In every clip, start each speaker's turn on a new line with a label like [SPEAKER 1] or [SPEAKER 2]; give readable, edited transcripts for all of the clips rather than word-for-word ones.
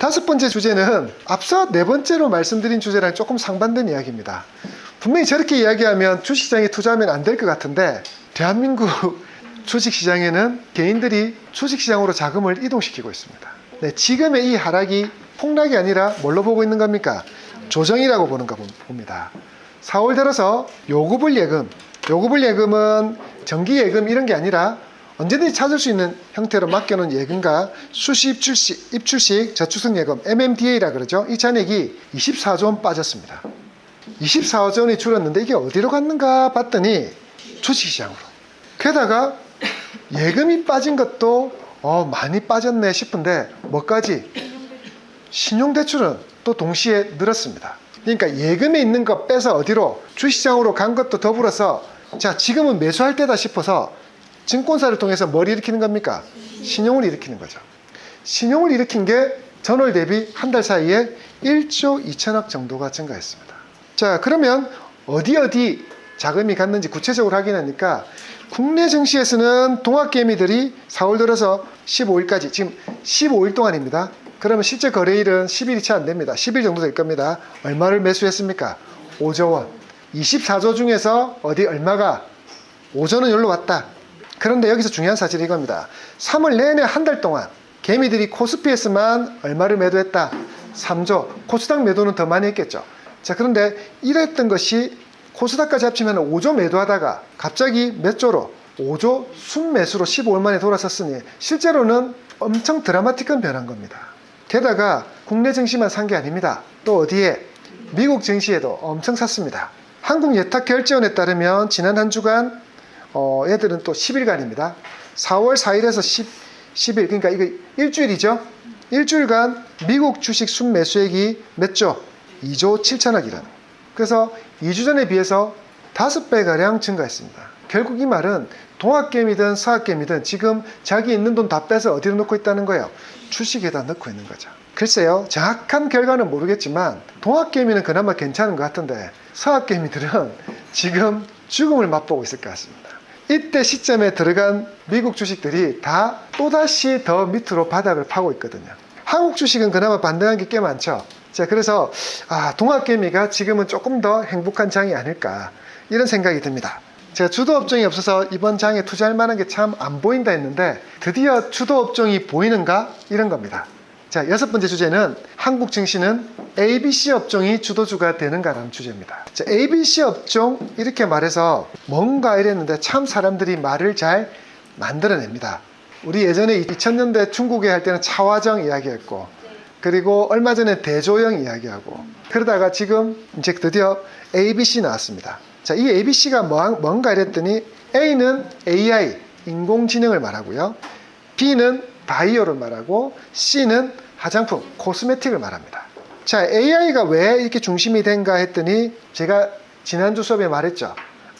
[SPEAKER 1] 다섯 번째 주제는 앞서 네 번째로 말씀드린 주제랑 조금 상반된 이야기입니다. 분명히 저렇게 이야기하면 주식시장에 투자하면 안 될 것 같은데 대한민국 주식시장에는 개인들이 주식시장으로 자금을 이동시키고 있습니다. 네, 지금의 이 하락이 폭락이 아니라 뭘로 보고 있는 겁니까? 조정이라고 보는가 봅니다. 4월 들어서 요구불 예금은 정기예금 이런 게 아니라 언제든지 찾을 수 있는 형태로 맡겨놓은 예금과 수시 입출식 저축성예금 MMDA라 그러죠. 이 잔액이 24조 원 빠졌습니다. 24조 원이 줄었는데 이게 어디로 갔는가 봤더니 주식시장으로. 게다가 예금이 빠진 것도 많이 빠졌네 싶은데 뭐까지? 신용대출은 또 동시에 늘었습니다. 그러니까 예금에 있는 거 빼서 어디로? 주식시장으로 간 것도 더불어서 자, 지금은 매수할 때다 싶어서 증권사를 통해서 뭘 일으키는 겁니까? 신용을 일으키는 거죠. 신용을 일으킨 게 전월 대비 한 달 사이에 1조 2천억 정도가 증가했습니다. 자, 그러면 어디 자금이 갔는지 구체적으로 확인하니까 국내 증시에서는 동학개미들이 4월 들어서 15일까지 지금 15일 동안입니다. 그러면 실제 거래일은 10일이 채 안 됩니다. 10일 정도 될 겁니다. 얼마를 매수했습니까? 5조 원. 24조 중에서 얼마가 5조 원 여기로 왔다. 그런데 여기서 중요한 사실이 이겁니다. 3월 내내 한 달 동안 개미들이 코스피에서만 얼마를 매도했다? 3조. 코스닥 매도는 더 많이 했겠죠. 자, 그런데 이랬던 것이 코스닥까지 합치면 5조 매도하다가 갑자기 몇 조로? 5조 순매수로 15일 만에 돌아섰으니 실제로는 엄청 드라마틱한 변한 겁니다. 게다가 국내 증시만 산 게 아닙니다. 또 어디에? 미국 증시에도 엄청 샀습니다. 한국예탁결제원에 따르면 지난 한 주간 얘들은 또 10일간입니다. 4월 4일에서 10일 그러니까 이거 일주일이죠. 일주일간 미국 주식 순매수액이 몇 조? 2조 7천억이라는. 그래서 2주 전에 비해서 5배가량 증가했습니다. 결국 이 말은 동학개미든 서학개미든 지금 자기 있는 돈 다 빼서 어디로 넣고 있다는 거예요? 주식에다 넣고 있는 거죠. 글쎄요, 정확한 결과는 모르겠지만 동학개미는 그나마 괜찮은 것 같은데 서학개미들은 지금 죽음을 맛보고 있을 것 같습니다. 이때 시점에 들어간 미국 주식들이 다 또다시 더 밑으로 바닥을 파고 있거든요. 한국 주식은 그나마 반등한 게 꽤 많죠. 자, 그래서 동학개미가 지금은 조금 더 행복한 장이 아닐까 이런 생각이 듭니다. 제가 주도 업종이 없어서 이번 장에 투자할 만한 게 참 안 보인다 했는데 드디어 주도 업종이 보이는가? 이런 겁니다. 자, 여섯 번째 주제는 한국 증시는 ABC 업종이 주도주가 되는가라는 주제입니다. 자, ABC 업종 이렇게 말해서 뭔가 이랬는데 참 사람들이 말을 잘 만들어냅니다. 우리 예전에 2000년대 중국에 할 때는 차화정 이야기했고 그리고 얼마 전에 대조영 이야기하고 그러다가 지금 이제 드디어 ABC 나왔습니다. 자, 이 ABC가 뭔가 이랬더니 A는 AI, 인공지능을 말하고요. B는 바이오를 말하고 C는 화장품, 코스메틱을 말합니다. 자, AI가 왜 이렇게 중심이 된가 했더니 제가 지난주 수업에 말했죠.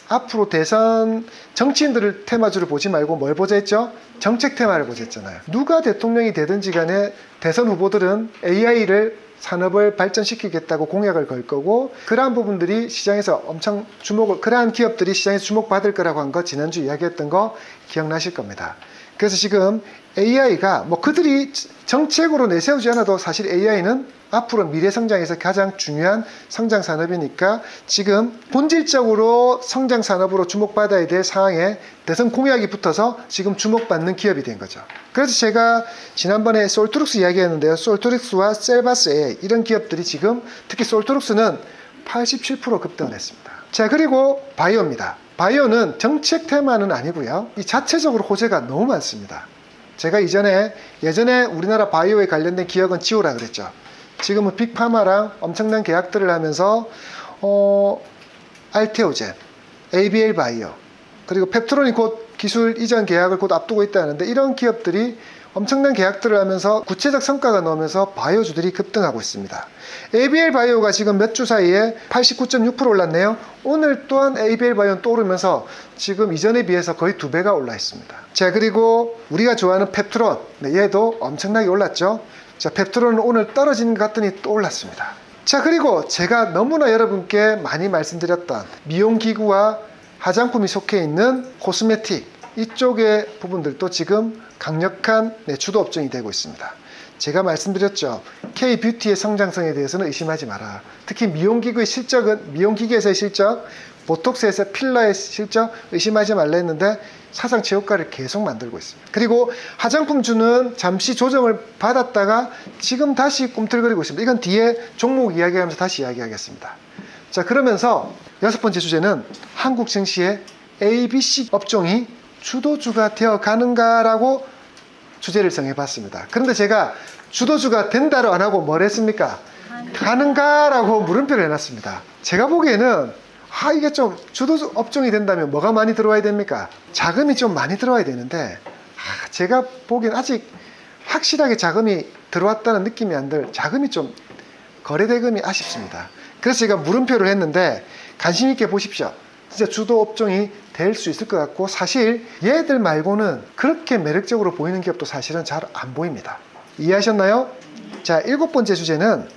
[SPEAKER 1] 앞으로 대선 정치인들을 테마주를 보지 말고 뭘 보자 했죠? 정책 테마를 보자 했잖아요. 누가 대통령이 되든지 간에 대선 후보들은 AI를 산업을 발전시키겠다고 공약을 걸 거고 그러한 부분들이 시장에서 엄청 그러한 기업들이 시장에서 주목받을 거라고 한 거 지난주 이야기했던 거 기억나실 겁니다. 그래서 지금 AI가 그들이 정책으로 내세우지 않아도 사실 AI는 앞으로 미래 성장에서 가장 중요한 성장 산업이니까 지금 본질적으로 성장 산업으로 주목받아야 될 상황에 대선 공약이 붙어서 지금 주목받는 기업이 된 거죠. 그래서 제가 지난번에 솔트룩스 이야기했는데요. 솔트룩스와 셀바스 AI 이런 기업들이 지금 특히 솔트룩스는 87% 급등을 했습니다. 자, 그리고 바이오입니다. 바이오는 정책 테마는 아니고요. 이 자체적으로 호재가 너무 많습니다. 제가 예전에 우리나라 바이오에 관련된 기업은 지오라 그랬죠. 지금은 빅파마랑 엄청난 계약들을 하면서 알테오젠, ABL 바이오, 그리고 펩트론이 곧 기술 이전 계약을 곧 앞두고 있다는데 이런 기업들이 엄청난 계약들을 하면서 구체적 성과가 나오면서 바이오주들이 급등하고 있습니다. ABL 바이오가 지금 몇 주 사이에 89.6% 올랐네요. 오늘 또한 ABL 바이오는 또 오르면서 지금 이전에 비해서 거의 2배가 올라 있습니다. 자, 그리고 우리가 좋아하는 펩트론, 얘도 엄청나게 올랐죠. 자, 펩트론은 오늘 떨어지는 것 같더니 또 올랐습니다. 자, 그리고 제가 너무나 여러분께 많이 말씀드렸던 미용기구와 화장품이 속해 있는 코스메틱 이쪽의 부분들도 지금 강력한 주도 업종이 되고 있습니다. 제가 말씀드렸죠. K-뷰티의 성장성에 대해서는 의심하지 마라. 특히 미용기계에서의 실적, 보톡스에서 필러의 실적 의심하지 말라 했는데 사상 최고가를 계속 만들고 있습니다. 그리고 화장품주는 잠시 조정을 받았다가 지금 다시 꿈틀거리고 있습니다. 이건 뒤에 종목 이야기하면서 다시 이야기하겠습니다. 자, 그러면서 6번째 주제는 한국 증시의 ABC 업종이 주도주가 되어 가는가라고 주제를 정해봤습니다. 그런데 제가 주도주가 된다로 안 하고 뭘 했습니까? 가는가라고 물음표를 해놨습니다. 제가 보기에는 이게 좀 주도주 업종이 된다면 뭐가 많이 들어와야 됩니까? 자금이 좀 많이 들어와야 되는데 제가 보기엔 아직 확실하게 자금이 들어왔다는 느낌이 안 들, 자금이 좀 거래대금이 아쉽습니다. 그래서 제가 물음표를 했는데 관심 있게 보십시오. 진짜 주도 업종이 될 수 있을 것 같고, 사실 얘들 말고는 그렇게 매력적으로 보이는 기업도 사실은 잘 안 보입니다. 이해하셨나요? 자, 7번째 주제는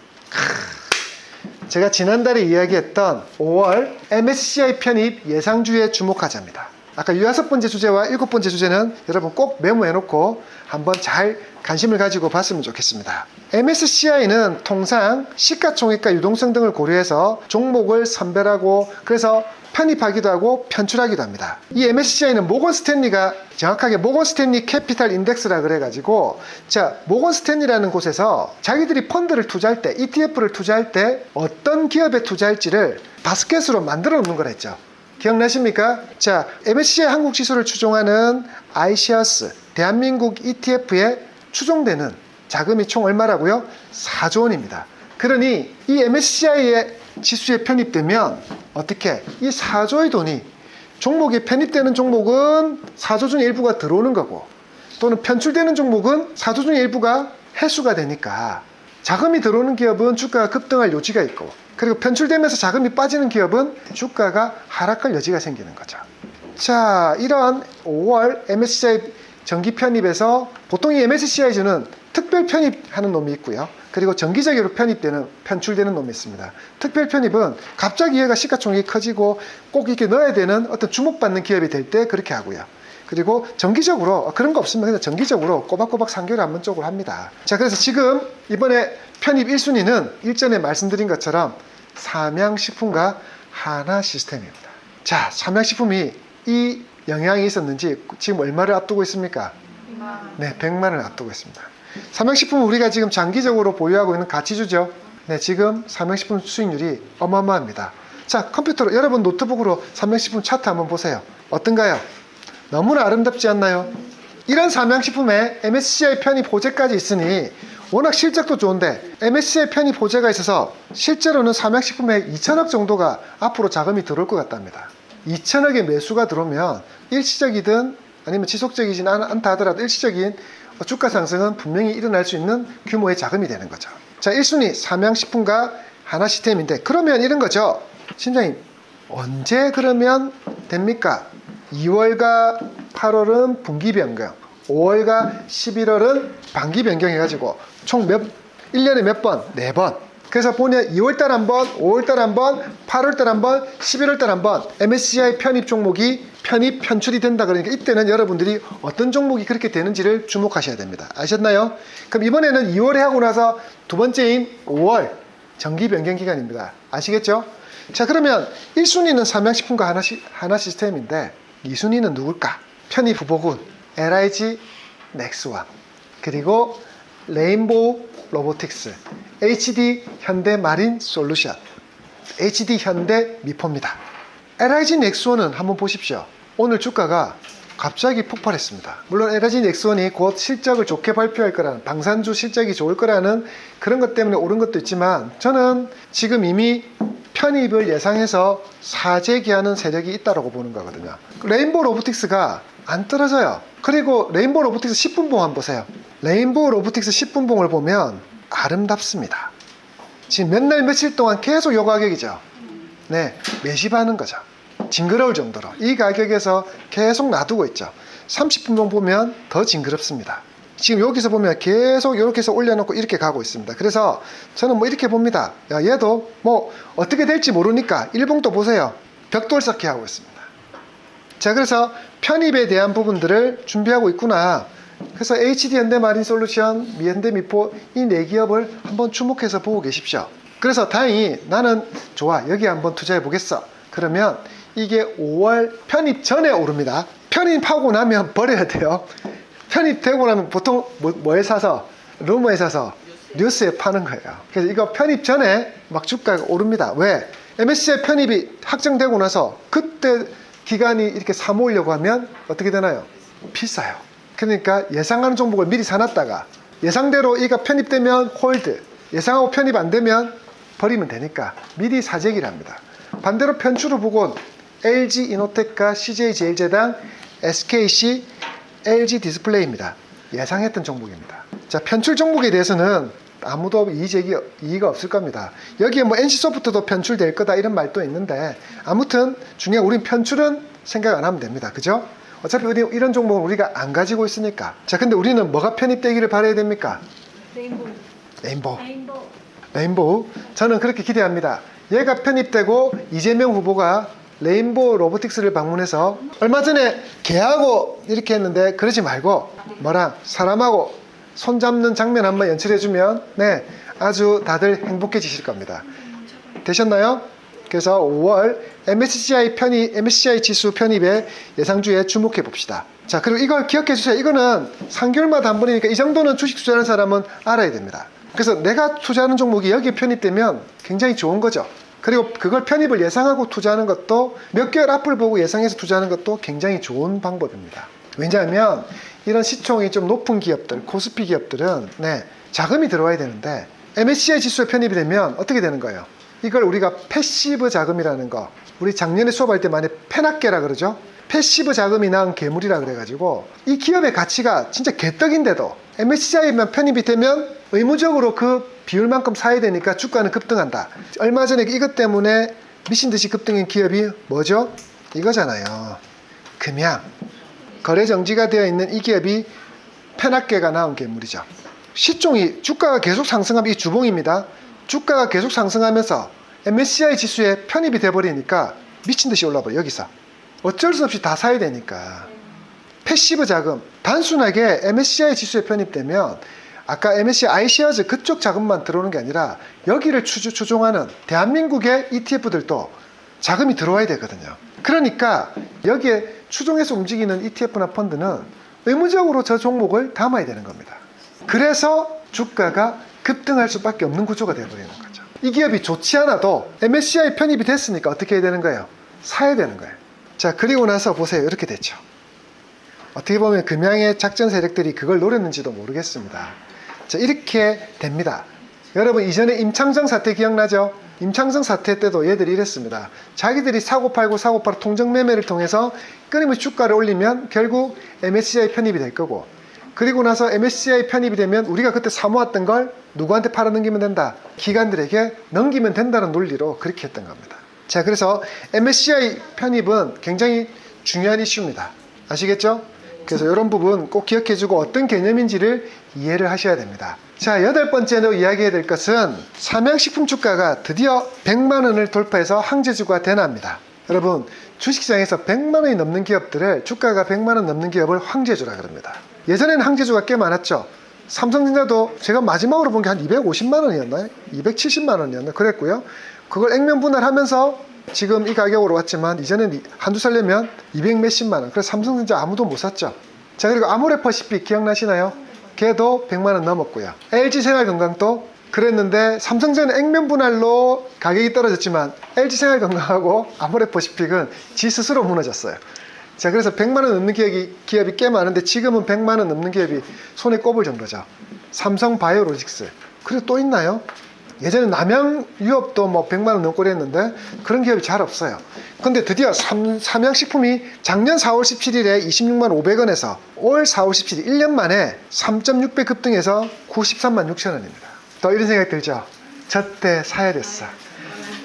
[SPEAKER 1] 제가 지난달에 이야기했던 5월 MSCI 편입 예상주에 주목하자입니다. 아까 6번째 주제와 7번째 주제는 여러분 꼭 메모해놓고 한번 잘 관심을 가지고 봤으면 좋겠습니다. MSCI는 통상 시가총액과 유동성 등을 고려해서 종목을 선별하고 그래서 편입하기도 하고 편출하기도 합니다. 이 MSCI는 모건 스탠리가 정확하게 모건 스탠리 캐피탈 인덱스라 그래가지고, 자, 모건 스탠리라는 곳에서 자기들이 펀드를 투자할 때, ETF를 투자할 때 어떤 기업에 투자할지를 바스켓으로 만들어 놓는 걸 했죠. 기억나십니까? 자, MSCI 한국 지수를 추종하는 iShares 대한민국 ETF에 추종되는 자금이 총 얼마라고요? 4조 원입니다. 그러니 이 MSCI의 지수에 편입되면 어떻게? 이 4조의 돈이 종목에 편입되는 종목은 4조 중에 일부가 들어오는 거고, 또는 편출되는 종목은 4조 중에 일부가 회수가 되니까 자금이 들어오는 기업은 주가가 급등할 여지가 있고, 그리고 편출되면서 자금이 빠지는 기업은 주가가 하락할 여지가 생기는 거죠. 자, 이런 5월 MSCI 정기 편입에서 보통 이 MSCI주는 특별 편입하는 놈이 있고요. 그리고 정기적으로 편출되는 놈이 있습니다. 특별 편입은 갑자기 얘가 시가총액이 커지고 꼭 이렇게 넣어야 되는 어떤 주목받는 기업이 될 때 그렇게 하고요. 그리고 정기적으로 그런 거 없으면 그냥 정기적으로 꼬박꼬박 3개월에 한 번 쪽으로 합니다. 자, 그래서 지금 이번에 편입 1순위는 일전에 말씀드린 것처럼 삼양식품과 하나시스템입니다. 자, 삼양식품이 이 영향이 있었는지 지금 얼마를 앞두고 있습니까? 100만. 네, 100만을 앞두고 있습니다. 삼양식품은 우리가 지금 장기적으로 보유하고 있는 가치주죠. 네, 지금 삼양식품 수익률이 어마어마합니다. 자, 컴퓨터로 여러분 노트북으로 삼양식품 차트 한번 보세요. 어떤가요? 너무나 아름답지 않나요? 이런 삼양식품에 MSCI 편입 호재까지 있으니 워낙 실적도 좋은데 MSCI 편입 호재가 있어서 실제로는 삼양식품에 2천억 정도가 앞으로 자금이 들어올 것 같답니다. 2천억의 매수가 들어오면 일시적이든 아니면 지속적이진 않다 하더라도 일시적인 주가 상승은 분명히 일어날 수 있는 규모의 자금이 되는 거죠. 자, 1순위 삼양식품과 하나시스템인데, 그러면 이런 거죠. 팀장님, 언제 그러면 됩니까? 2월과 8월은 분기 변경, 5월과 11월은 반기 변경 해가지고 총 1년에 몇 번? 4번. 그래서 보면 2월달 한 번, 5월달 한 번, 8월달 한 번, 11월달 한 번 MSCI 편입 종목이 편출이 된다. 그러니까 이때는 여러분들이 어떤 종목이 그렇게 되는지를 주목하셔야 됩니다. 아셨나요? 그럼 이번에는 2월에 하고 나서 두 번째인 5월 정기 변경 기간입니다. 아시겠죠? 자, 그러면 1순위는 삼양식품과 하나시스템인데 2순위는 누굴까? 편입 후보군 LIG 넥스원, 그리고 레인보우 로보틱스, HD 현대 마린 솔루션, HD 현대 미포입니다. LIG 넥스원은 한번 보십시오. 오늘 주가가 갑자기 폭발했습니다. 물론 LIG 넥스원이 곧 실적을 좋게 발표할 거라는, 방산주 실적이 좋을 거라는 그런 것 때문에 오른 것도 있지만, 저는 지금 이미 편입을 예상해서 사재기하는 세력이 있다고 보는 거거든요. 레인보우 로보틱스가 안 떨어져요. 그리고 레인보우 로보틱스 10분봉 한번 보세요. 레인보우 로보틱스 10분봉을 보면 아름답습니다. 지금 몇 날 며칠 동안 계속 요 가격이죠. 네, 매집하는 거죠. 징그러울 정도로 이 가격에서 계속 놔두고 있죠. 30분봉 보면 더 징그럽습니다. 지금 여기서 보면 계속 이렇게 해서 올려놓고 이렇게 가고 있습니다. 그래서 저는 뭐 이렇게 봅니다. 야, 얘도 뭐 어떻게 될지 모르니까 일봉도 보세요. 벽돌 쌓기 하고 있습니다. 자, 그래서 편입에 대한 부분들을 준비하고 있구나. 그래서 HD 현대마린솔루션, 현대미포 이 네 기업을 한번 주목해서 보고 계십시오. 그래서 다행히 나는 좋아 여기 한번 투자해 보겠어. 그러면 이게 5월 편입 전에 오릅니다. 편입하고 나면 버려야 돼요. 편입되고 나면 보통 뭐에 사서? 루머에 사서 뉴스에 파는 거예요. 그래서 이거 편입 전에 막 주가가 오릅니다. 왜? MSCI 편입이 확정되고 나서 그때 기간이 이렇게 사모으려고 하면 어떻게 되나요? 비싸요. 그러니까 예상하는 종목을 미리 사놨다가 예상대로 이가 편입되면 홀드, 예상하고 편입 안 되면 버리면 되니까 미리 사재기를 합니다. 반대로 편추로 보곤 LG이노텍과 CJ제일제당, SKC, LG디스플레이입니다. 예상했던 종목입니다. 자, 편출 종목에 대해서는 아무도 이의가 없을 겁니다. 여기에 뭐 NC소프트도 편출될 거다 이런 말도 있는데 아무튼 중요한 우린 편출은 생각 안 하면 됩니다. 그죠? 어차피 이런 종목은 우리가 안 가지고 있으니까. 자, 근데 우리는 뭐가 편입되기를 바라야 됩니까? 레인보우. 저는 그렇게 기대합니다. 얘가 편입되고 이재명 후보가 레인보우 로보틱스를 방문해서 얼마 전에 개하고 이렇게 했는데 그러지 말고 뭐랑 사람하고 손잡는 장면 한번 연출해주면 네 아주 다들 행복해지실 겁니다. 되셨나요? 그래서 5월 MSCI 지수 편입의 예상주에 주목해 봅시다. 자, 그리고 이걸 기억해 주세요. 이거는 3개월마다 한 번이니까 이 정도는 주식 투자하는 사람은 알아야 됩니다. 그래서 내가 투자하는 종목이 여기에 편입되면 굉장히 좋은 거죠. 그리고 그걸 편입을 예상하고 투자하는 것도 몇 개월 앞을 보고 예상해서 투자하는 것도 굉장히 좋은 방법입니다. 왜냐하면 이런 시총이 좀 높은 기업들, 코스피 기업들은 네, 자금이 들어와야 되는데 MSCI 지수에 편입이 되면 어떻게 되는 거예요? 이걸 우리가 패시브 자금이라는 거, 우리 작년에 수업할 때 많이 페낙계라 그러죠? 패시브 자금이 낳은 괴물이라 그래가지고 이 기업의 가치가 진짜 개떡인데도 MSCI에만 편입이 되면 의무적으로 그 비율만큼 사야 되니까 주가는 급등한다. 얼마 전에 이것 때문에 미친 듯이 급등한 기업이 뭐죠? 이거잖아요. 금양. 거래 정지가 되어 있는 이 기업이 페낙계가 나온 괴물이죠. 시총이 주가가 계속 상승하면 이 주봉입니다. 주가가 계속 상승하면서 MSCI 지수에 편입이 돼버리니까 미친 듯이 올라버려. 여기서 어쩔 수 없이 다 사야 되니까. 패시브 자금, 단순하게 MSCI 지수에 편입되면 아까 MSCI iShares 그쪽 자금만 들어오는 게 아니라 여기를 추종하는 대한민국의 ETF들도 자금이 들어와야 되거든요. 그러니까 여기에 추종해서 움직이는 ETF나 펀드는 의무적으로 저 종목을 담아야 되는 겁니다. 그래서 주가가 급등할 수밖에 없는 구조가 되어버리는 거죠. 이 기업이 좋지 않아도 MSCI 편입이 됐으니까 어떻게 해야 되는 거예요? 사야 되는 거예요. 자, 그리고 나서 보세요. 이렇게 됐죠. 어떻게 보면 금양의 작전 세력들이 그걸 노렸는지도 모르겠습니다. 자, 이렇게 됩니다. 여러분 이전에 임창정 사태 기억나죠? 임창정 사태 때도 얘들이 이랬습니다. 자기들이 사고팔고 통정매매를 통해서 끊임없이 주가를 올리면 결국 MSCI 편입이 될 거고, 그리고 나서 MSCI 편입이 되면 우리가 그때 사모았던 걸 누구한테 팔아넘기면 된다? 기관들에게 넘기면 된다는 논리로 그렇게 했던 겁니다. 자, 그래서 MSCI 편입은 굉장히 중요한 이슈입니다. 아시겠죠? 그래서 이런 부분 꼭 기억해주고 어떤 개념인지를 이해를 하셔야 됩니다. 자, 8번째로 이야기해야 될 것은 삼양식품 주가가 드디어 100만 원을 돌파해서 항제주가 되납니다. 여러분, 주식시장에서 100만 원이 넘는 기업들을, 주가가 100만 원 넘는 기업을 황제주라 그럽니다. 예전에는 항제주가 꽤 많았죠. 삼성전자도 제가 마지막으로 본 게 한 250만 원이었나요? 270만 원이었나요? 그랬고요. 그걸 액면 분할하면서 지금 이 가격으로 왔지만 이전엔 한두 살 내면 200 몇십만 원. 그래서 삼성전자 아무도 못 샀죠. 자, 그리고 아모레퍼시픽 기억나시나요? 걔도 100만 원 넘었고요. LG생활건강도 그랬는데 삼성전자 액면 분할로 가격이 떨어졌지만 LG생활건강하고 아모레퍼시픽은 지 스스로 무너졌어요. 자, 그래서 100만 원 넘는 기업이 꽤 많은데 지금은 100만 원 넘는 기업이 손에 꼽을 정도죠. 삼성바이오로직스. 그리고 또 있나요? 예전에 남양유업도 뭐 100만 원 넘고 그랬는데 그런 기업이 잘 없어요. 근데 드디어 삼양식품이 작년 4월 17일에 26만 500원에서 올 4월 17일 1년 만에 3.6배 급등해서 93만 6천 원입니다. 또 이런 생각 들죠? 저때 사야 됐어.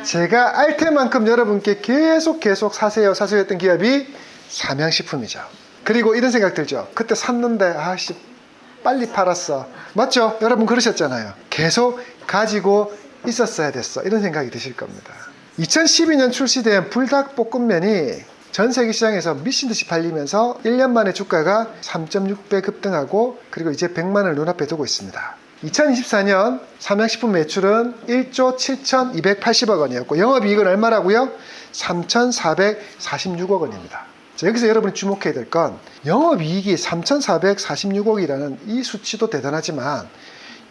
[SPEAKER 1] 제가 알 때만큼 여러분께 계속 사세요 했던 기업이 삼양식품이죠. 그리고 이런 생각 들죠? 그때 샀는데 아씨 빨리 팔았어. 맞죠? 여러분 그러셨잖아요. 계속 가지고 있었어야 됐어. 이런 생각이 드실 겁니다. 2012년 출시된 불닭볶음면이 전 세계 시장에서 미친 듯이 팔리면서 1년 만에 주가가 3.6배 급등하고 그리고 이제 100만 원을 눈앞에 두고 있습니다. 2024년 삼양식품 매출은 1조 7,280억 원이었고 영업이익은 얼마라고요? 3,446억 원입니다. 자, 여기서 여러분이 주목해야 될 건 영업이익이 3,446억이라는 이 수치도 대단하지만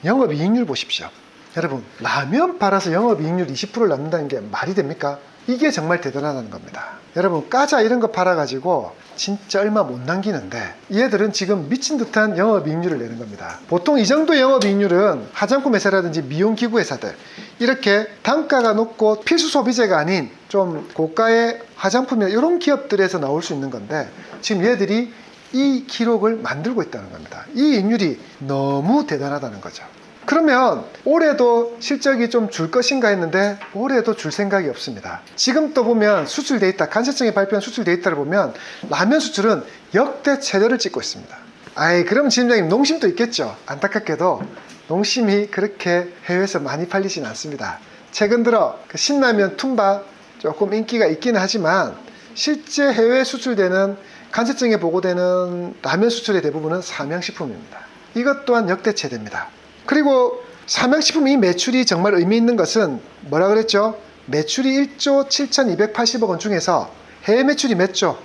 [SPEAKER 1] 영업이익률 보십시오. 여러분, 라면 팔아서 영업이익률 20%를 남는다는 게 말이 됩니까? 이게 정말 대단하다는 겁니다. 여러분, 과자 이런 거 팔아가지고 진짜 얼마 못 남기는데 얘들은 지금 미친 듯한 영업이익률을 내는 겁니다. 보통 이 정도 영업이익률은 화장품 회사라든지 미용기구 회사들, 이렇게 단가가 높고 필수 소비재가 아닌 좀 고가의 화장품이나 이런 기업들에서 나올 수 있는 건데 지금 얘들이 이 기록을 만들고 있다는 겁니다. 이 이익률이 너무 대단하다는 거죠. 그러면 올해도 실적이 좀 줄 것인가 했는데 올해도 줄 생각이 없습니다. 지금 또 보면 수출 데이터, 간세청이 발표한 수출 데이터를 보면 라면 수출은 역대 최저를 찍고 있습니다. 아이, 그럼 지점장님 농심도 있겠죠. 안타깝게도 농심이 그렇게 해외에서 많이 팔리진 않습니다. 최근 들어 그 신라면 툰바 조금 인기가 있기는 하지만 실제 해외 수출되는 간세청에 보고되는 라면 수출의 대부분은 삼양식품입니다. 이것 또한 역대 최대입니다. 그리고 삼양식품 이 매출이 정말 의미 있는 것은 뭐라 그랬죠? 매출이 1조 7,280억 원 중에서 해외 매출이 몇 조?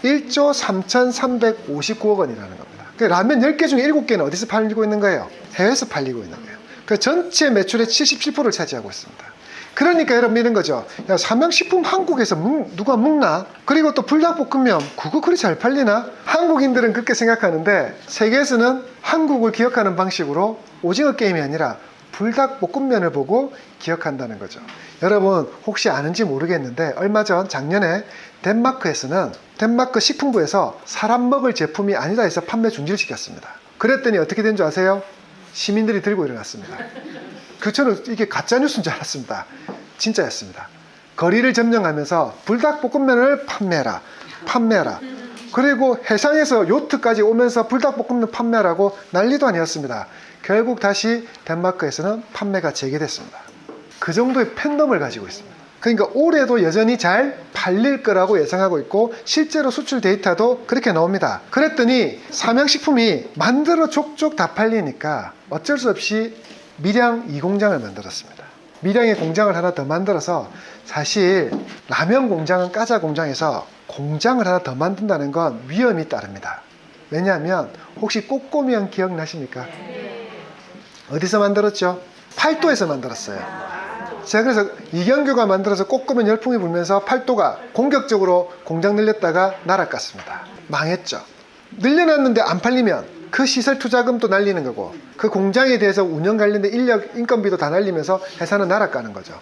[SPEAKER 1] 1조 3,359억 원이라는 겁니다. 라면 10개 중에 7개는 어디서 팔리고 있는 거예요? 해외에서 팔리고 있는 거예요. 그 전체 매출의 77%를 차지하고 있습니다. 그러니까 여러분 이런 거죠. 야, 삼양식품 한국에서 누가 먹나? 그리고 또 불닭볶음면 그거 그리 잘 팔리나? 한국인들은 그렇게 생각하는데 세계에서는 한국을 기억하는 방식으로 오징어 게임이 아니라 불닭볶음면을 보고 기억한다는 거죠. 여러분 혹시 아는지 모르겠는데 얼마 전 작년에 덴마크에서는 덴마크 식품부에서 사람 먹을 제품이 아니다 해서 판매 중지를 시켰습니다. 그랬더니 어떻게 된 줄 아세요? 시민들이 들고 일어났습니다. 저는 이게 가짜뉴스인 줄 알았습니다. 진짜였습니다. 거리를 점령하면서 불닭볶음면을 판매해라. 그리고 해상에서 요트까지 오면서 불닭볶음면 판매하라고 난리도 아니었습니다. 결국 다시 덴마크에서는 판매가 재개됐습니다. 그 정도의 팬덤을 가지고 있습니다. 그러니까 올해도 여전히 잘 팔릴 거라고 예상하고 있고 실제로 수출 데이터도 그렇게 나옵니다. 그랬더니 삼양식품이 만들어 족족 다 팔리니까 어쩔 수 없이 밀양 2공장을 만들었습니다. 밀양의 공장을 하나 더 만들어서 사실 라면 공장은 과자 공장에서 공장을 하나 더 만든다는 건 위험이 따릅니다. 왜냐하면 혹시 꼬꼬미형 기억나십니까? 어디서 만들었죠? 팔도에서 만들었어요. 제가 그래서 이경규가 만들어서 꼬꼬면 열풍이 불면서 팔도가 공격적으로 공장 늘렸다가 날아갔습니다. 망했죠. 늘려놨는데 안 팔리면 그 시설 투자금도 날리는 거고 그 공장에 대해서 운영 관련된 인력, 인건비도 다 날리면서 회사는 날아가는 거죠.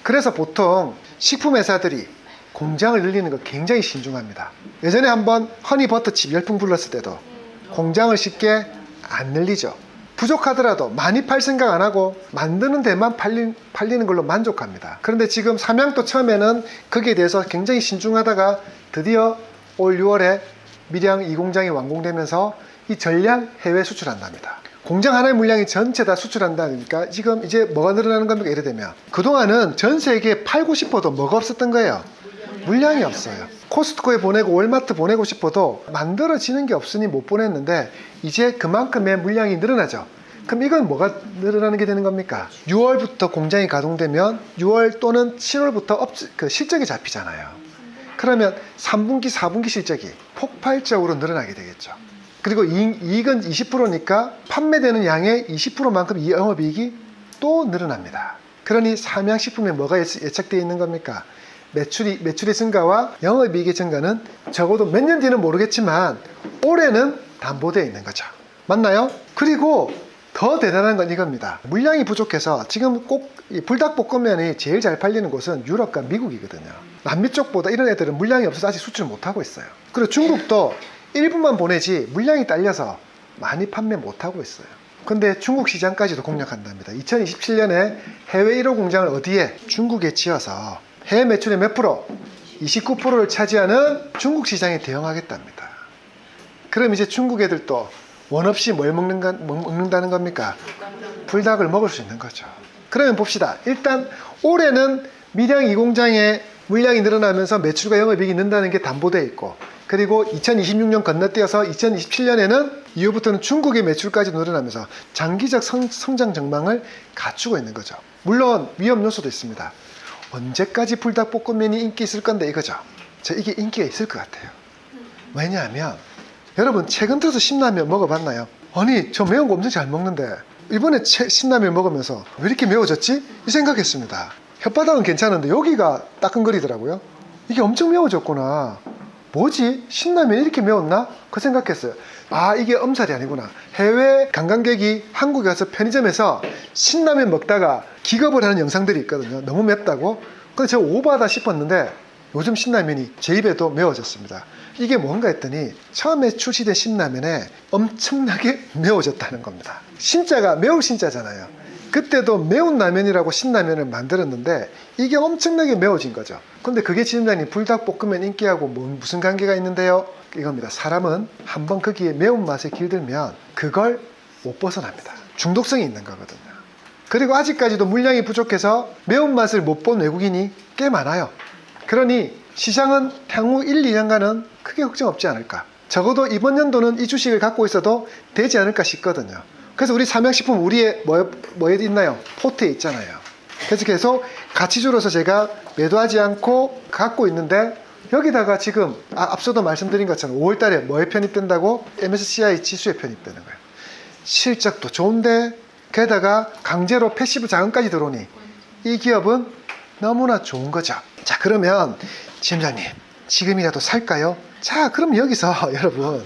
[SPEAKER 1] 그래서 보통 식품 회사들이 공장을 늘리는 거 굉장히 신중합니다. 예전에 한번 허니버터칩 열풍 불렀을 때도 공장을 쉽게 안 늘리죠. 부족하더라도 많이 팔 생각 안 하고 만드는 데만 팔리는 걸로 만족합니다. 그런데 지금 삼양도 처음에는 거기에 대해서 굉장히 신중하다가 드디어 올 6월에 밀양 2공장이 완공되면서 이 전량 해외 수출한답니다. 공장 하나의 물량이 전체 다 수출한다니까 지금 이제 뭐가 늘어나는 겁니까? 예를 들면 그동안은 전 세계에 팔고 싶어도 뭐가 없었던 거예요? 물량이 없어요. 코스트코에 보내고 월마트 보내고 싶어도 만들어지는 게 없으니 못 보냈는데 이제 그만큼의 물량이 늘어나죠. 그럼 이건 뭐가 늘어나는 게 되는 겁니까? 6월부터 공장이 가동되면 6월 또는 7월부터 실적이 잡히잖아요. 그러면 3분기, 4분기 실적이 폭발적으로 늘어나게 되겠죠. 그리고 이익은 20%니까 판매되는 양의 20%만큼 이 영업이익이 또 늘어납니다. 그러니 삼양식품에 뭐가 예측되어 있는 겁니까? 매출의 증가와 영업이익의 증가는 적어도 몇 년 뒤는 모르겠지만 올해는 담보되어 있는 거죠. 맞나요? 그리고 더 대단한 건 이겁니다. 물량이 부족해서 지금 꼭 이 불닭볶음면이 제일 잘 팔리는 곳은 유럽과 미국이거든요. 남미 쪽보다 이런 애들은 물량이 없어서 아직 수출 못하고 있어요. 그리고 중국도 일부만 보내지 물량이 딸려서 많이 판매 못하고 있어요. 근데 중국 시장까지도 공략한답니다. 2027년에 해외 1호 공장을 어디에? 중국에 지어서 해외 매출의 몇 프로? 29%를 차지하는 중국 시장에 대응하겠답니다. 그럼 이제 중국 애들도 원 없이 뭘 먹는다는 겁니까? 불닭을 먹을 수 있는 거죠. 그러면 봅시다. 일단 올해는 밀양 2공장의 물량이 늘어나면서 매출과 영업이익이 는다는 게 담보되어 있고, 그리고 2026년 건너뛰어서 2027년에는 이후부터는 중국의 매출까지 늘어나면서 장기적 성장 전망을 갖추고 있는 거죠. 물론 위험 요소도 있습니다. 언제까지 불닭볶음면이 인기 있을 건데 이거죠. 이게 인기가 있을 것 같아요. 왜냐하면 여러분 최근 들어서 신라면 먹어봤나요? 아니 저 매운 거 엄청 잘 먹는데 이번에 신라면 먹으면서 왜 이렇게 매워졌지? 이 생각했습니다. 혓바닥은 괜찮은데 여기가 따끔거리더라고요. 이게 엄청 매워졌구나. 뭐지? 신라면 이렇게 매웠나? 그 생각했어요. 아, 이게 엄살이 아니구나. 해외 관광객이 한국에 가서 편의점에서 신라면 먹다가 기겁을 하는 영상들이 있거든요. 너무 맵다고. 근데 제가 오바다 싶었는데 요즘 신라면이 제 입에도 매워졌습니다. 이게 뭔가 했더니 처음에 출시된 신라면에 엄청나게 매워졌다는 겁니다. 신자가 매울 신자잖아요. 그때도 매운 라면이라고 신라면을 만들었는데 이게 엄청나게 매워진 거죠. 근데 그게 지점장님 불닭볶음면 인기하고 무슨 관계가 있는데요? 이겁니다. 사람은 한번 거기에 매운맛에 길들면 그걸 못 벗어납니다. 중독성이 있는 거거든요. 그리고 아직까지도 물량이 부족해서 매운맛을 못 본 외국인이 꽤 많아요. 그러니 시장은 향후 1, 2년간은 크게 걱정 없지 않을까. 적어도 이번 연도는 이 주식을 갖고 있어도 되지 않을까 싶거든요. 그래서 우리 삼양식품 우리의 뭐에 있나요? 포트에 있잖아요. 그래서 계속 가치주로서 제가 매도하지 않고 갖고 있는데 여기다가 지금 앞서도 말씀드린 것처럼 5월달에 뭐에 편입된다고? MSCI 지수에 편입되는 거예요. 실적도 좋은데 게다가 강제로 패시브 자금까지 들어오니 이 기업은 너무나 좋은 거죠. 자, 그러면 지점장님 지금이라도 살까요? 자, 그럼 여기서 여러분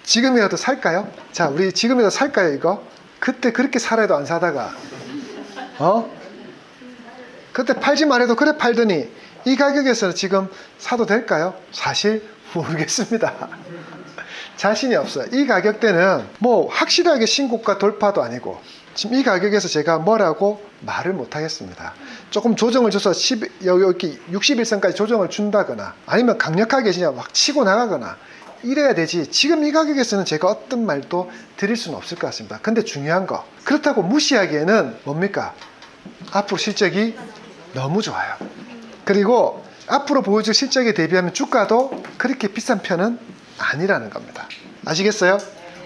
[SPEAKER 1] 지금이라도 살까요? 자, 우리 지금이라도 살까요 이거? 그때 그렇게 살아도 안 사다가 그때 팔지 말아도 그래 팔더니 이 가격에서 지금 사도 될까요? 사실 모르겠습니다. 자신이 없어요. 이 가격대는 뭐 확실하게 신고가 돌파도 아니고 지금 이 가격에서 제가 뭐라고 말을 못 하겠습니다. 조금 조정을 줘서 여기 61선까지 조정을 준다거나 아니면 강력하게 그냥 막 치고 나가거나 이래야 되지. 지금 이 가격에서는 제가 어떤 말도 드릴 수는 없을 것 같습니다. 근데 중요한 거 그렇다고 무시하기에는 뭡니까? 앞으로 실적이 너무 좋아요. 그리고 앞으로 보여줄 실적에 대비하면 주가도 그렇게 비싼 편은 아니라는 겁니다. 아시겠어요?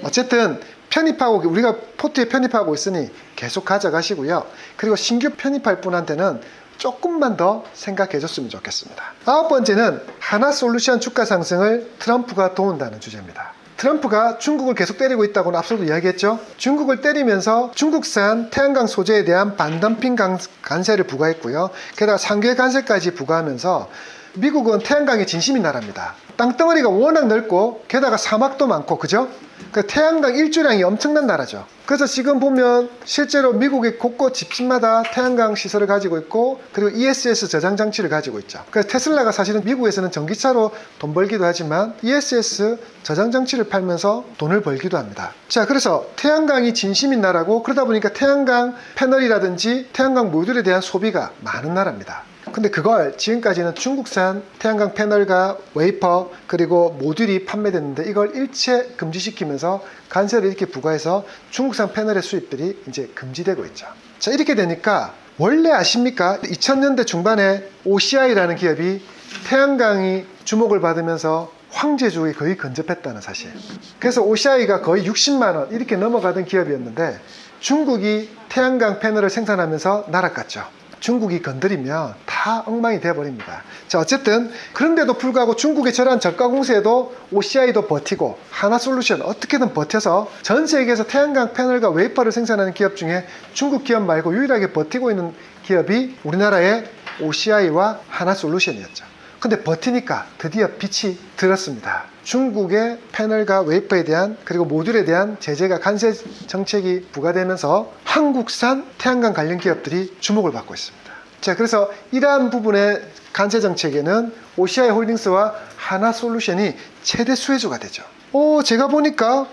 [SPEAKER 1] 어쨌든 편입하고 우리가 포트에 편입하고 있으니 계속 가져가시고요. 그리고 신규 편입할 분한테는 조금만 더 생각해 줬으면 좋겠습니다. 9번째는 하나솔루션 주가 상승을 트럼프가 도운다는 주제입니다. 트럼프가 중국을 계속 때리고 있다고는 앞서도 이야기했죠. 중국을 때리면서 중국산 태양광 소재에 대한 반덤핑 관세를 부과했고요. 게다가 상계 관세까지 부과하면서 미국은 태양광의 진심인 나라입니다. 땅덩어리가 워낙 넓고 게다가 사막도 많고 그죠? 그 태양광 일조량이 엄청난 나라죠. 그래서 지금 보면 실제로 미국의 곳곳 집집마다 태양광 시설을 가지고 있고 그리고 ESS 저장 장치를 가지고 있죠. 그래서 테슬라가 사실은 미국에서는 전기차로 돈 벌기도 하지만 ESS 저장 장치를 팔면서 돈을 벌기도 합니다. 자, 그래서 태양광이 진심인 나라고 그러다 보니까 태양광 패널이라든지 태양광 모듈에 대한 소비가 많은 나라입니다. 근데 그걸 지금까지는 중국산 태양광 패널과 웨이퍼 그리고 모듈이 판매됐는데 이걸 일체 금지시키면서 관세를 이렇게 부과해서 중국산 패널의 수입들이 이제 금지되고 있죠. 자, 이렇게 되니까 원래 아십니까? 2000년대 중반에 OCI라는 기업이 태양광이 주목을 받으면서 황제주의 거의 근접했다는 사실. 그래서 OCI가 거의 60만 원 이렇게 넘어가던 기업이었는데 중국이 태양광 패널을 생산하면서 날아갔죠. 중국이 건드리면 다 엉망이 되어버립니다. 자, 어쨌든 그런데도 불구하고 중국의 저러한 저가 공세에도 OCI도 버티고 하나솔루션 어떻게든 버텨서 전 세계에서 태양광 패널과 웨이퍼를 생산하는 기업 중에 중국 기업 말고 유일하게 버티고 있는 기업이 우리나라의 OCI와 하나솔루션이었죠. 근데 버티니까 드디어 빛이 들었습니다. 중국의 패널과 웨이퍼에 대한 그리고 모듈에 대한 제재가 관세 정책이 부과되면서 한국산 태양광 관련 기업들이 주목을 받고 있습니다. 자, 그래서 이러한 부분의 관세 정책에는 OCI 홀딩스와 하나솔루션이 최대 수혜주가 되죠. 제가 보니까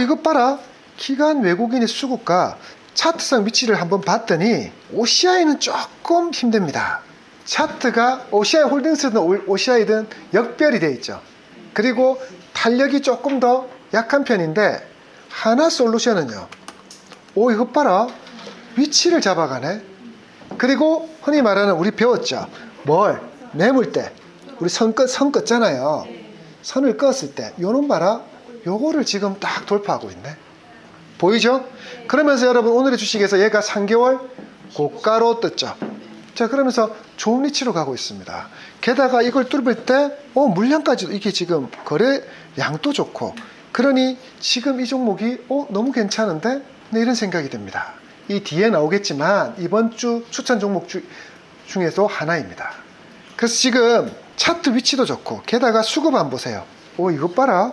[SPEAKER 1] 이것 봐라. 기관 외국인의 수급과 차트상 위치를 한번 봤더니 OCI는 조금 힘듭니다. 차트가 OCI 홀딩스든 OCI든 역별이 되어 있죠. 그리고 탄력이 조금 더 약한 편인데 하나솔루션은요. 이것 봐라. 위치를 잡아가네. 그리고 흔히 말하는 우리 배웠죠. 뭘? 매물 때 우리 선 껐잖아요. 선을 껐을 때 요놈 봐라. 요거를 지금 딱 돌파하고 있네. 보이죠? 그러면서 여러분 오늘의 주식에서 얘가 3개월 고가로 떴죠. 자, 그러면서 좋은 위치로 가고 있습니다. 게다가 이걸 뚫을 때 물량까지도 이게 지금 거래 양도 좋고, 그러니 지금 이 종목이 너무 괜찮은데? 네, 이런 생각이 듭니다. 이 뒤에 나오겠지만 이번 주 추천 종목 중에서 하나입니다. 그래서 지금 차트 위치도 좋고, 게다가 수급 안 보세요. 이것 봐라.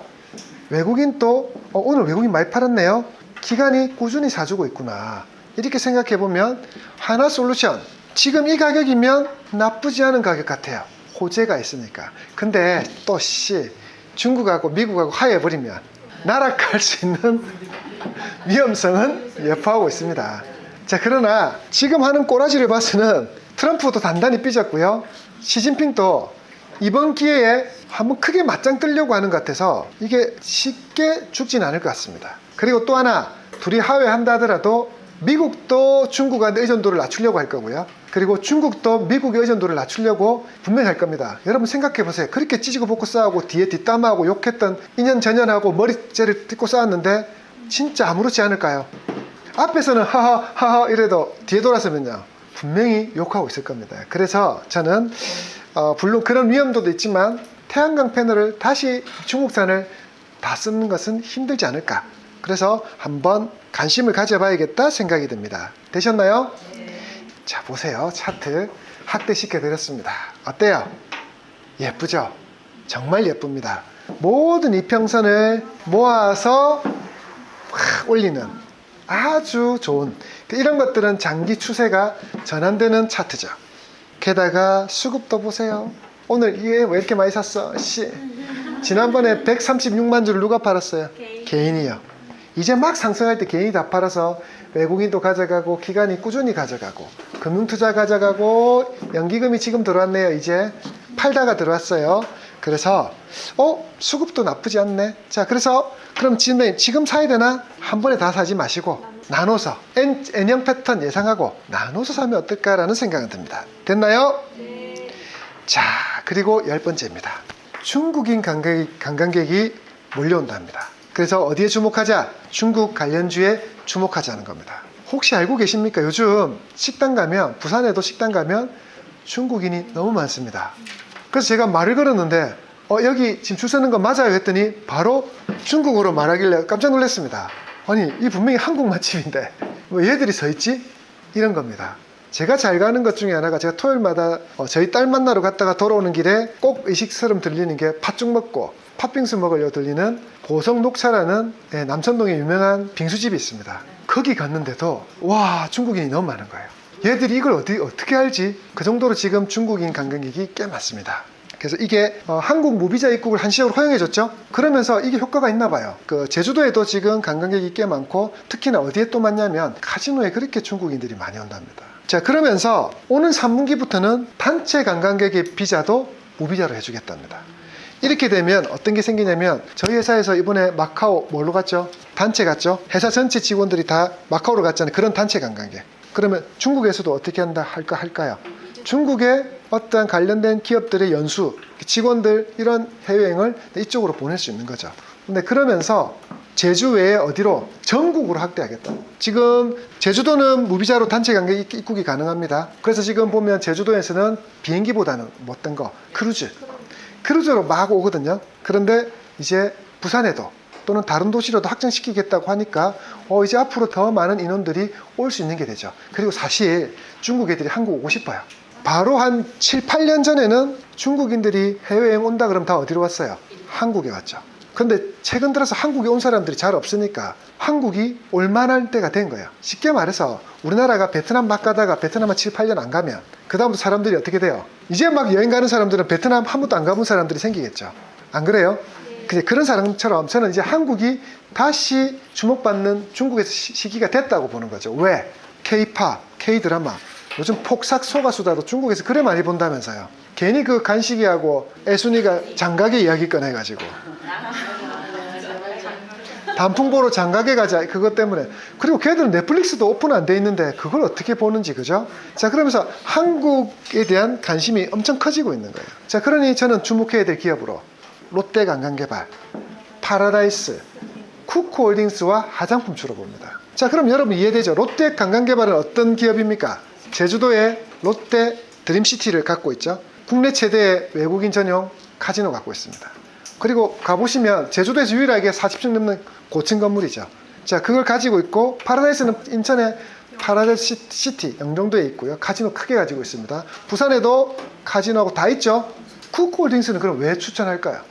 [SPEAKER 1] 외국인 또 오늘 외국인 많이 팔았네요. 기관이 꾸준히 사주고 있구나. 이렇게 생각해 보면 하나솔루션 지금 이 가격이면 나쁘지 않은 가격 같아요. 호재가 있으니까. 근데 또 중국하고 미국하고 하해버리면 날아갈 수 있는 위험성은 예포하고 있습니다. 자, 그러나 지금 하는 꼬라지를 봐서는 트럼프도 단단히 삐졌고요. 시진핑도 이번 기회에 한번 크게 맞짱 뜨려고 하는 것 같아서 이게 쉽게 죽진 않을 것 같습니다. 그리고 또 하나, 둘이 하회한다 하더라도 미국도 중국한테 의존도를 낮추려고 할 거고요. 그리고 중국도 미국의 의존도를 낮추려고 분명히 할 겁니다. 여러분 생각해 보세요. 그렇게 찌지고 볶고 싸우고 뒤에 뒷담화하고 욕했던 인연전연하고 머리째를 딛고 싸웠는데 진짜 아무렇지 않을까요? 앞에서는 하하 이래도 뒤에 돌아서면요 분명히 욕하고 있을 겁니다. 그래서 저는 물론 그런 위험도도 있지만 태양광 패널을 다시 중국산을 다 쓰는 것은 힘들지 않을까. 그래서 한번 관심을 가져봐야겠다 생각이 듭니다. 되셨나요? 자, 보세요. 차트 확대시켜 드렸습니다. 어때요? 예쁘죠? 정말 예쁩니다. 모든 이평선을 모아서 확 올리는 아주 좋은, 이런 것들은 장기 추세가 전환되는 차트죠. 게다가 수급도 보세요. 오늘 이게 왜 이렇게 많이 샀어? 지난번에 136만 주를 누가 팔았어요? 개인이요. 이제 막 상승할 때 개인이 다 팔아서 외국인도 가져가고 기관이 꾸준히 가져가고 금융투자 가져가고 연기금이 지금 들어왔네요. 이제 팔다가 들어왔어요. 그래서 수급도 나쁘지 않네. 자, 그래서 그럼 지금 사야 되나? 한 번에 다 사지 마시고 나눠서 N형 패턴 예상하고 나눠서 사면 어떨까라는 생각은 듭니다. 됐나요?
[SPEAKER 2] 네.
[SPEAKER 1] 자, 그리고 10번째입니다. 중국인 관광객이 몰려온답니다. 그래서 어디에 주목하자? 중국 관련주에 주목하자는 겁니다. 혹시 알고 계십니까? 요즘 식당 가면, 부산에도 식당 가면 중국인이 너무 많습니다. 그래서 제가 말을 걸었는데 여기 지금 줄 서는 거 맞아요? 했더니 바로 중국어로 말하길래 깜짝 놀랐습니다. 아니, 이 분명히 한국 맛집인데 왜 얘들이 서 있지? 이런 겁니다. 제가 잘 가는 것 중에 하나가, 제가 토요일마다 저희 딸 만나러 갔다가 돌아오는 길에 꼭 의식처럼 들리는 게 팥죽 먹고 팥빙수 먹으려고 들리는 고성녹차라는 남천동에 유명한 빙수집이 있습니다. 거기 갔는데도 와, 중국인이 너무 많은 거예요. 얘들이 이걸 어떻게 알지? 그 정도로 지금 중국인 관광객이 꽤 많습니다. 그래서 이게 한국 무비자 입국을 한시적으로 허용해줬죠. 그러면서 이게 효과가 있나 봐요. 제주도에도 지금 관광객이 꽤 많고, 특히나 어디에 또 많냐면 카지노에 그렇게 중국인들이 많이 온답니다. 자, 그러면서 오는 3분기부터는 단체 관광객의 비자도 무비자로 해주겠답니다. 이렇게 되면 어떤 게 생기냐면, 저희 회사에서 이번에 마카오 뭘로 갔죠? 단체 갔죠? 회사 전체 직원들이 다 마카오로 갔잖아요. 그런 단체 관광객. 그러면 중국에서도 어떻게 할까요? 중국의 어떤 관련된 기업들의 연수, 직원들 이런 해외여행을 이쪽으로 보낼 수 있는 거죠. 근데 그러면서 제주 외에 어디로? 전국으로 확대하겠다. 지금 제주도는 무비자로 단체 관광객 입국이 가능합니다. 그래서 지금 보면 제주도에서는 비행기보다는 못된 거 크루즈로 막 오거든요. 그런데 이제 부산에도 또는 다른 도시로도 확장시키겠다고 하니까 이제 앞으로 더 많은 인원들이 올 수 있는 게 되죠. 그리고 사실 중국 애들이 한국 오고 싶어요. 바로 한 7, 8년 전에는 중국인들이 해외여행 온다 그러면 다 어디로 왔어요? 한국에 왔죠. 근데 최근 들어서 한국에 온 사람들이 잘 없으니까 한국이 올만할 때가 된 거예요. 쉽게 말해서 우리나라가 베트남 막 가다가 베트남만 7, 8년 안 가면 그 다음부터 사람들이 어떻게 돼요? 이제 막 여행 가는 사람들은 베트남 한 번도 안 가본 사람들이 생기겠죠. 안 그래요? 그런 사람처럼 저는 이제 한국이 다시 주목받는 중국에서 시기가 됐다고 보는 거죠. 왜? K-팝, K-드라마, 요즘 폭삭 소가수다도 중국에서 그래 많이 본다면서요. 괜히 그 간식이하고 애순이가 장가게 이야기 꺼내가지고 단풍 보러 장가게 가자 그것 때문에. 그리고 걔들은 넷플릭스도 오픈 안 돼 있는데 그걸 어떻게 보는지, 그죠? 자, 그러면서 한국에 대한 관심이 엄청 커지고 있는 거예요. 자, 그러니 저는 주목해야 될 기업으로 롯데관광개발, 파라다이스, 쿠쿠홀딩스와 화장품주로 봅니다. 자, 그럼 여러분 이해되죠? 롯데관광개발은 어떤 기업입니까? 제주도에 롯데 드림시티를 갖고 있죠. 국내 최대의 외국인 전용 카지노 갖고 있습니다. 그리고 가보시면 제주도에서 유일하게 40층 넘는 고층 건물이죠. 자, 그걸 가지고 있고, 파라다이스는 인천에 파라다이스 시티 영종도에 있고요. 카지노 크게 가지고 있습니다. 부산에도 카지노하고 다 있죠. 쿠쿠홀딩스는 그럼 왜 추천할까요?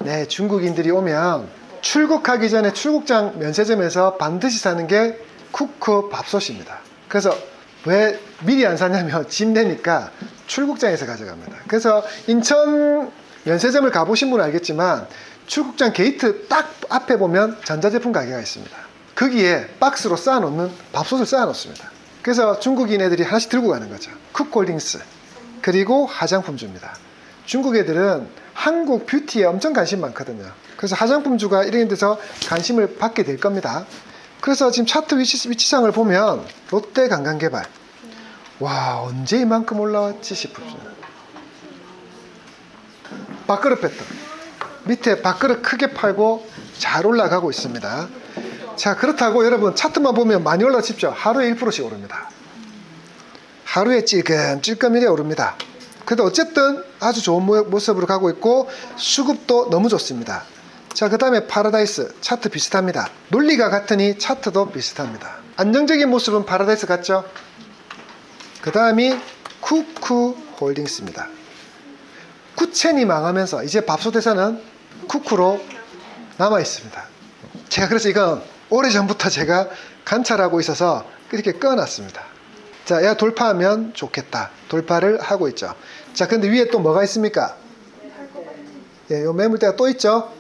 [SPEAKER 1] 네, 중국인들이 오면 출국하기 전에 출국장 면세점에서 반드시 사는 게 쿠쿠 밥솥입니다. 그래서 왜 미리 안 사냐면 집 내니까 출국장에서 가져갑니다. 그래서 인천 면세점을 가보신 분은 알겠지만 출국장 게이트 딱 앞에 보면 전자제품 가게가 있습니다. 거기에 박스로 쌓아놓는 밥솥을 쌓아놓습니다. 그래서 중국인 애들이 하나씩 들고 가는 거죠. 쿠쿠홀딩스, 그리고 화장품주입니다. 중국 애들은 한국 뷰티에 엄청 관심 많거든요. 그래서 화장품주가 이런 데서 관심을 받게 될 겁니다. 그래서 지금 차트 위치상을 보면 롯데관광개발, 와, 언제 이만큼 올라왔지 싶습니다. 밥그릇 배터 밑에 밥그릇 크게 팔고 잘 올라가고 있습니다. 자, 그렇다고 여러분 차트만 보면 많이 올라집죠. 하루에 1%씩 오릅니다. 하루에 찔끔찔끔 이래 오릅니다. 그래도 어쨌든 아주 좋은 모습으로 가고 있고 수급도 너무 좋습니다. 자, 그 다음에 파라다이스 차트 비슷합니다. 논리가 같으니 차트도 비슷합니다. 안정적인 모습은 파라다이스 같죠? 그 다음이 쿠쿠홀딩스입니다. 쿠첸이 망하면서 이제 밥솥에서는 쿠쿠로 남아 있습니다. 제가 그래서 이건 오래전부터 제가 관찰하고 있어서 이렇게 꺼놨습니다. 자, 얘가 돌파하면 좋겠다. 돌파를 하고 있죠. 자, 근데 위에 또 뭐가 있습니까? 예, 요 매물대가 또 있죠?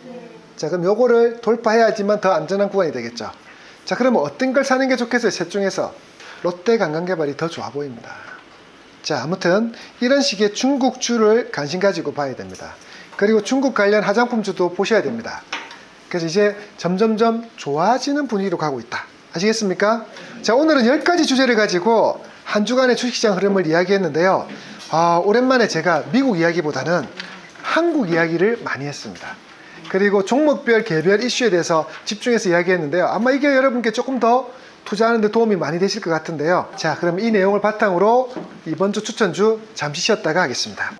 [SPEAKER 1] 자, 그럼 요거를 돌파해야지만 더 안전한 구간이 되겠죠. 자, 그러면 어떤 걸 사는 게 좋겠어요? 셋 중에서 롯데관광개발이 더 좋아 보입니다. 자, 아무튼 이런 식의 중국주를 관심 가지고 봐야 됩니다. 그리고 중국 관련 화장품주도 보셔야 됩니다. 그래서 이제 점점점 좋아지는 분위기로 가고 있다. 아시겠습니까? 자, 오늘은 10가지 주제를 가지고 한 주간의 주식시장 흐름을 이야기했는데요. 오랜만에 제가 미국 이야기보다는 한국 이야기를 많이 했습니다. 그리고 종목별 개별 이슈에 대해서 집중해서 이야기했는데요. 아마 이게 여러분께 조금 더 투자하는 데 도움이 많이 되실 것 같은데요. 자, 그럼 이 내용을 바탕으로 이번 주 추천주 잠시 쉬었다가 하겠습니다.